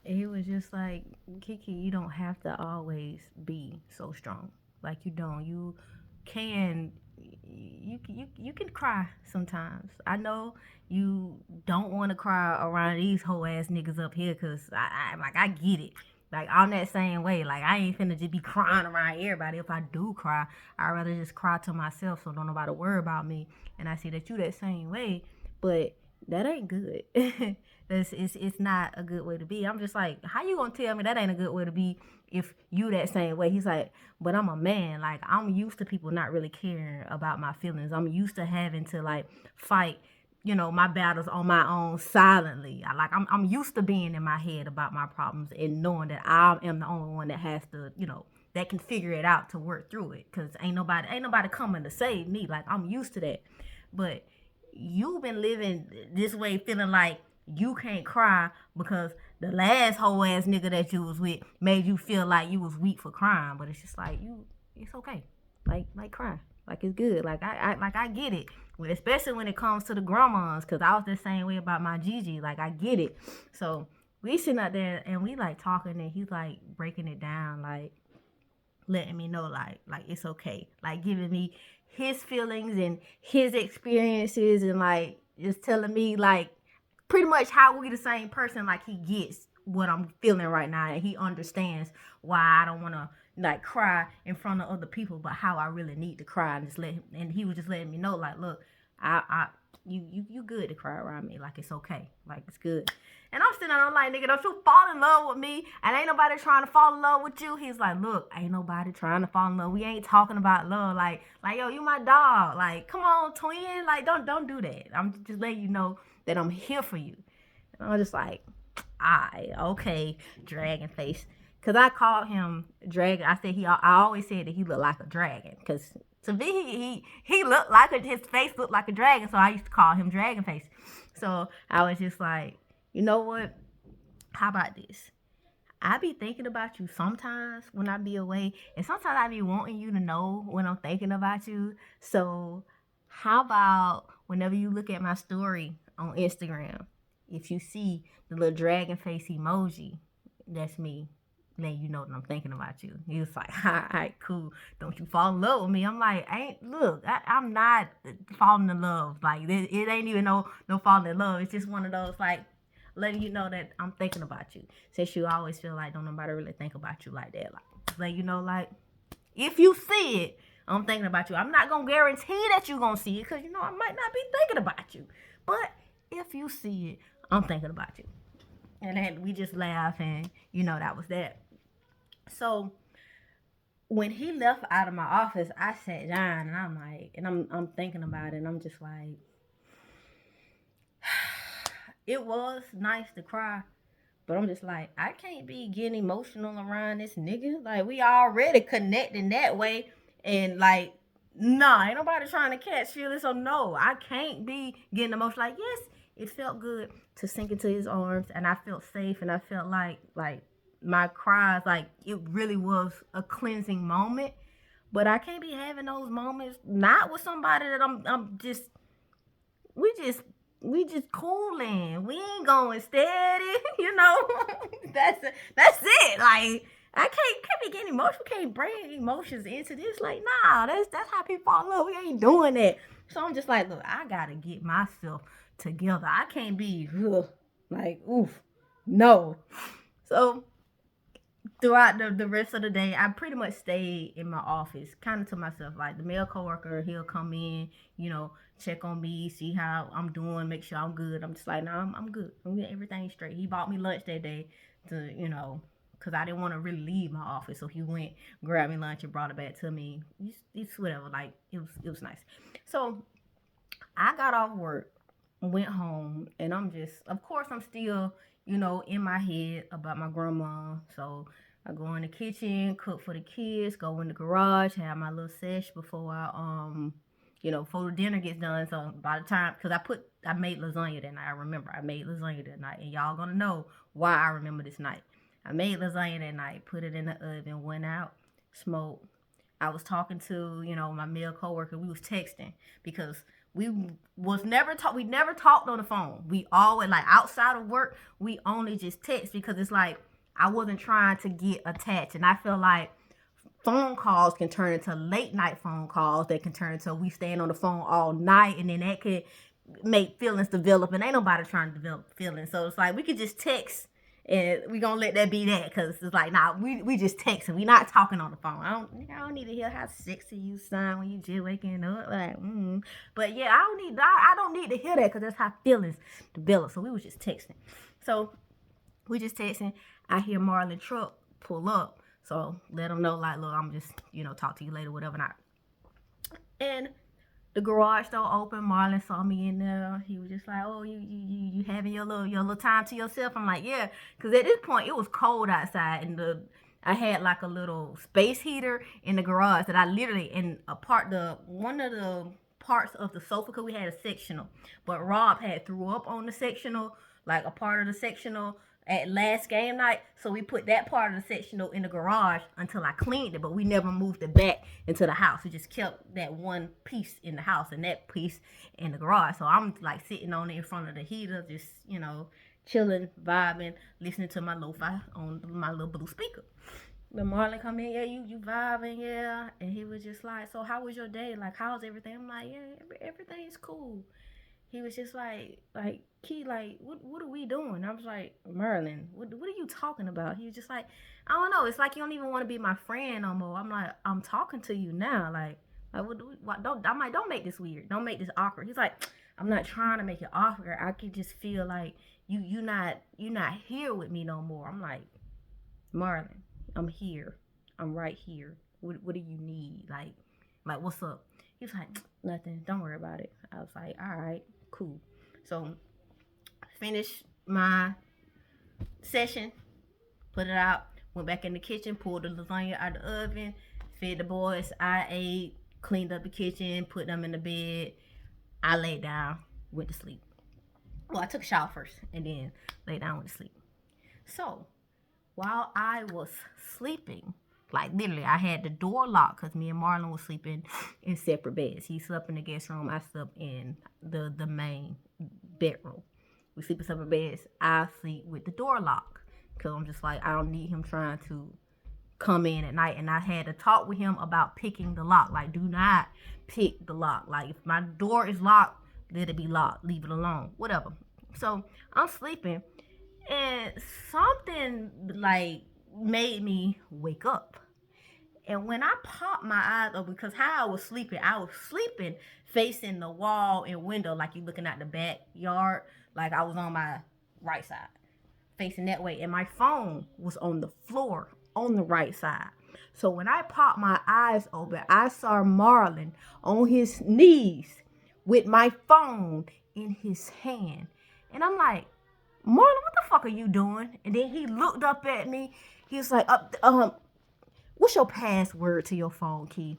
he was just like, Kiki, you don't have to always be so strong. Like you don't. Can you can cry sometimes. I know you don't want to cry around these whole ass niggas up here, cause I get it. Like I'm that same way. Like I ain't finna just be crying around everybody. If I do cry, I'd rather just cry to myself so don't nobody worry about me. And I see that you that same way, but that ain't good. It's not a good way to be. I'm just like, how you gonna tell me that ain't a good way to be if you that same way? He's like, but I'm a man. Like I'm used to people not really caring about my feelings. I'm used to having to like fight, my battles on my own silently. I'm used to being in my head about my problems and knowing that I am the only one that has to, that can figure it out to work through it. Cause ain't nobody coming to save me. Like I'm used to that. But you've been living this way feeling like you can't cry because the last whole ass nigga that you was with made you feel like you was weak for crying. But it's just like it's okay. Like cry. Like it's good. Like I get it. Especially when it comes to the grandmas, cause I was the same way about my Gigi. Like I get it. So we sitting out there and we like talking and he's like breaking it down, like letting me know like it's okay, like giving me his feelings and his experiences and like just telling me like pretty much how we the same person. Like he gets what I'm feeling right now and he understands why I don't want to like cry in front of other people, but how I really need to cry. And just let him, and he was just letting me know like, look, I you good to cry around me. Like it's okay. Like it's good. And I'm sitting there, I'm like, nigga, don't you fall in love with me? And ain't nobody trying to fall in love with you. He's like, look, ain't nobody trying to fall in love. We ain't talking about love. Like, yo, you my dog. Like, come on, twin. Like, don't do that. I'm just letting you know that I'm here for you. And I'm just like, okay, dragon face. Cause I called him dragon. I always said that he looked like a dragon. Cause to me, he looked like his face looked like a dragon. So I used to call him dragon face. So I was just like, you know what? How about this? I be thinking about you sometimes when I be away, and sometimes I be wanting you to know when I'm thinking about you. So, how about whenever you look at my story on Instagram, if you see the little dragon face emoji, that's me. Then you know that I'm thinking about you. He was like, all right, cool. Don't you fall in love with me? I'm like, I'm not falling in love. Like, it ain't even no falling in love. It's just one of those, like, letting you know that I'm thinking about you. Since you always feel like don't nobody really think about you like that. Like, let you know, like, if you see it, I'm thinking about you. I'm not gonna guarantee that you're gonna see it because I might not be thinking about you. But if you see it, I'm thinking about you. And then we just laugh and that was that. So when he left out of my office, I sat down and I'm like, and I'm thinking about it and I'm just like, it was nice to cry, but I'm just like, I can't be getting emotional around this nigga. Like, we already connecting that way. And, like, nah, ain't nobody trying to catch feelings. So, no, I can't be getting emotional. Like, yes, it felt good to sink into his arms. And I felt safe. And I felt like, my cries, like, it really was a cleansing moment. But I can't be having those moments not with somebody that I'm just, we just we just cooling. We ain't going steady, that's it. Like I can't be getting emotional. We can't bring emotions into this. Like, nah, that's how people fall in love. We ain't doing that. So I'm just like, look, I gotta get myself together. I can't be like, oof, no. So throughout the rest of the day, I pretty much stayed in my office, kind of to myself. Like the male coworker, he'll come in, check on me, see how I'm doing, make sure I'm good. I'm just like, no, I'm good. I'm getting everything straight. He bought me lunch that day to, because I didn't want to really leave my office. So he went, grabbed me lunch and brought it back to me. It's whatever. Like, it was nice. So I got off work, went home, and I'm just, of course, I'm still, in my head about my grandma. So I go in the kitchen, cook for the kids, go in the garage, have my little sesh before before the dinner gets done. So by the time, because I made lasagna that night. I remember I made lasagna that night, and y'all gonna know why I remember this night. I made lasagna that night, put it in the oven, went out, smoked. I was talking to, my male coworker. We was texting because We we never talked on the phone. We always, like, outside of work, we only just text, because it's like I wasn't trying to get attached. And I feel like phone calls can turn into late night phone calls. They can turn into we staying on the phone all night, and then that could make feelings develop, and ain't nobody trying to develop feelings. So it's like we could just text, and we gonna let that be that, because it's like, nah, we just texting. We not talking on the phone. I don't need to hear how sexy you sound when you just waking up. Like, But yeah, I don't need to hear that, because that's how feelings develop. So we was just texting. So we just texting. I hear Marlon truck pull up. So let them know, like, look, I'm just, talk to you later, whatever not. And the garage door open. Marlon saw me in there. He was just like, "Oh, you having your little time to yourself?" I'm like, "Yeah," because at this point it was cold outside, and I had like a little space heater in the garage that I literally one of the parts of the sofa, because we had a sectional, but Rob had threw up on the sectional, like a part of the sectional at last game night. So we put that part of the sectional in the garage until I cleaned it, but we never moved it back into the house. We just kept that one piece in the house and that piece in the garage. So I'm like sitting on it in front of the heater, just, chilling, vibing, listening to my lo-fi on my little blue speaker. When Marlon come in, yeah, you vibing, yeah. And he was just like, "So how was your day? Like, how's everything?" I'm like, "Yeah, everything's cool." He was just like, Key, like, what are we doing? I was like, "Merlin, what are you talking about?" He was just like, "I don't know. It's like you don't even want to be my friend no more." I'm like, "I'm talking to you now. Like what don't, I'm like, don't make this weird. Don't make this awkward." He's like, "I'm not trying to make it awkward. I could just feel like you not here with me no more." I'm like, "Marlon, I'm here. I'm right here. What do you need? Like what's up?" He was like, "Nothing. Don't worry about it." I was like, "All right, cool." So finished my session, put it out, went back in the kitchen, pulled the lasagna out of the oven, fed the boys. I ate, cleaned up the kitchen, put them in the bed. I laid down, went to sleep. Well, I took a shower first and then laid down, went to sleep. So while I was sleeping, like literally, I had the door locked because me and Marlon was sleeping in separate beds. He slept in the guest room. I slept in the main bedroom. We sleep in separate beds. I sleep with the door locked because I'm just like, I don't need him trying to come in at night. And I had to talk with him about picking the lock. Like, do not pick the lock. Like, if my door is locked, let it be locked. Leave it alone. Whatever. So I'm sleeping, and something like made me wake up. And when I popped my eyes open, because how I was sleeping facing the wall and window, like you looking at the backyard, like I was on my right side, facing that way. And my phone was on the floor on the right side. So when I popped my eyes open, I saw Marlon on his knees with my phone in his hand. And I'm like, "Marlon, what the fuck are you doing?" And then he looked up at me. He was like, what's your password to your phone, Key?"